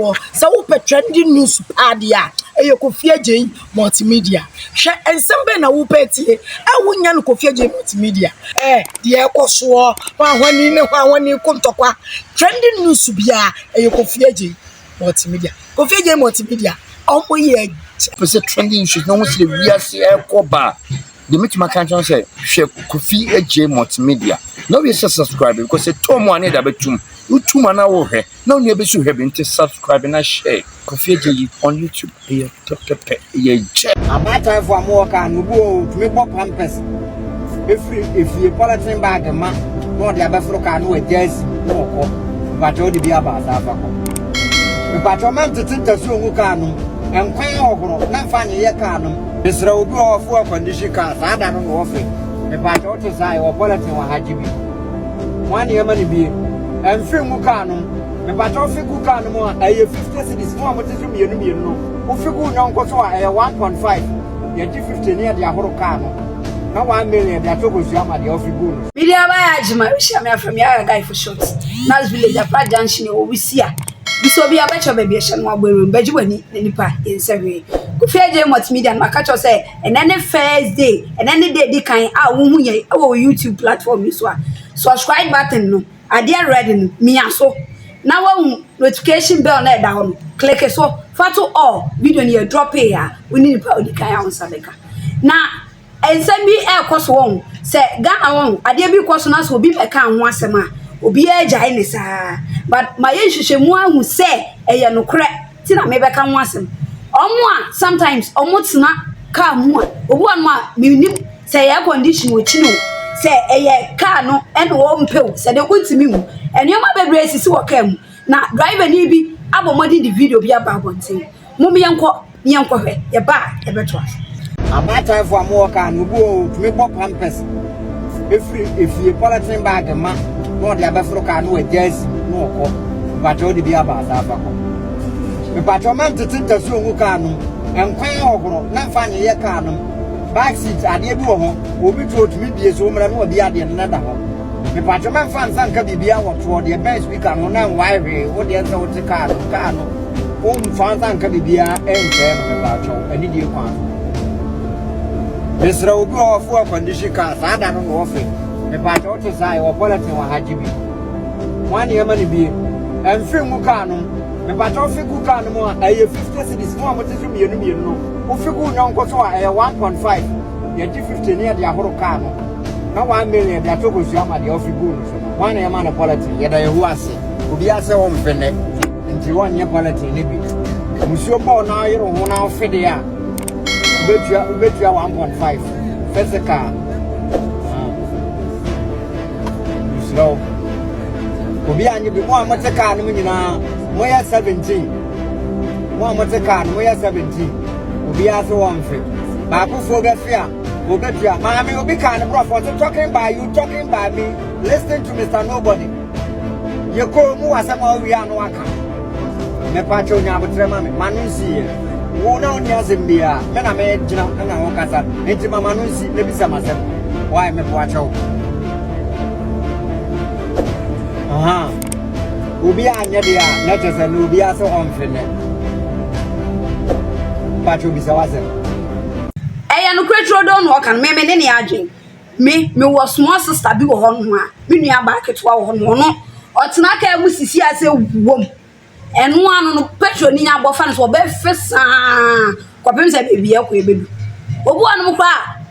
wo sa wo pe trending news padia e Kofi Agye multimedia hwe ensem be na wo pe tie e wonya no Kofi Agye multimedia de ekoso wa hwani ne hwani kontokwa trending news bia e Kofi Agye multimedia Kofi Agye multimedia omo ye pese trending issues no want to we are see ekoba the meet my country say hwe Kofi Agye multimedia no we subscribe because say to mo ane da betum YouTube man na wo hwe na onu be su hwe be subscribe na share Kofi Agye on YouTube e top ye che abata for am work and go to me pop pampers if you politin bag ma no dey abefro ka no jersey no ko but o dey be about afa ko me patro man tete so ngu ka no enkwan ohoro na fa nye ye ka no isra obi ofo condition ka sa da no wo fe me patro to sai o politin wa hajibi one year man bi enfri ngu ka no me patro fi ku ka no mo aye 50 cedis mo mo tete mienu no o fi ku nyonko so aye 1.5 ye di 50 ne de ahoro ka no na 1 million they are to go to am the office bonus media ba ajima we share me from your guy for short nas village apart junction o we see biso bi abecho ba bi ehye no agberu baji wani nipa insewe Kofi Agye multimedia na ka cho say enene first day enene day di kan a wo hu ye wo YouTube platform so a subscribe button no ade ready no miaso na wo notification bell na da ho no click so fato all video ni drop here we need nipa odi kan a sabeka na ensem bi ekoso won se Ghana won ade bi koso na so obi peka ho asem a obi agya ni saa but my hwehwe mu ahu se eye no kre ti na me beka ho asem omo a sometimes omo tena ka mu a obu anu a minim se ye condition wo chi no se eye car no ene wo mpew se de kuntimi mu enioma bebre sisi wo ka mu na driver ni bi abomodi di video bi ababonten mu me yenko hwe ye ba ye beto abata for am work and go to me pop pampers if you politin bag ma no dey abefro ka no jersey no ko but o dey be about afa ko me patro man tete so ngu ka no enkwan ohoro na fa nye ye ka no back seat ade bi wo ho obi to me bie so mra no obi ade na da ho me patro man fa nsan ka bibia wo to dey best speaker no na why we wo dey nsa wo te ka no o mfa nsan ka bibia enje me patro ani die kwa Isra obi ofo condition ka sa da no wo fe me patro to sai wo politin wa hajibi one year man bi enfri mu ka no me patro fi ku ka no mo aye 50 cedis mo mo tete mienu no o fi ku nyonko so aye 1.5 ye di 50 ne de ahoro ka no na 1 million de to go su am de office bonus one year man politin ye da ye hu ase obi ase wo mfene nti one year politin ne bi musio bo na ayero ho na ofede a betua 1.5 physical slow obi anyi bi mo amoteka no nyina mo ya 17 mo amoteka no mo ya 17 obi aso won fe ba ku fo be fia obetua maami obi kan bro for talking by you talking by me listen to Mr. Nobody ye ko mu wasama wi anu aka me pa cho nya abotre ma me manu si wo na oni azembia me na me gina na ho kasa enti mama no si na bisa masem why me po acho aha obi anya dia na tese no obi aso onfene pacho bisa wasem eya no kretro do no kan me ne ne adwen me wo small sister bi wo ho no a me nua ba ketwa wo ho no otena ka mu sisi ase wom enu anu no petro ni nya bofa no so be fesa kwapem se bebi akọ ebedu obu anu kwa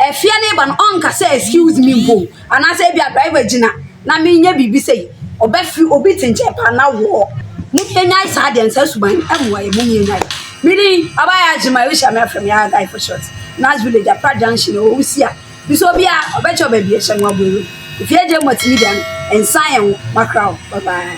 efia ne ba no onka say excuse me mpo ana say bia driver gina na me nya bibi say obefi obi tinche pa na wo mu nya isa de nsa suban amwa e mu nya mini abaya ajima we sha me from ya guy for short nas village apart junction o usia biso bia obecho bebi e hye nwa boru Kofi Agye multimedia ensan ye makra bye bye.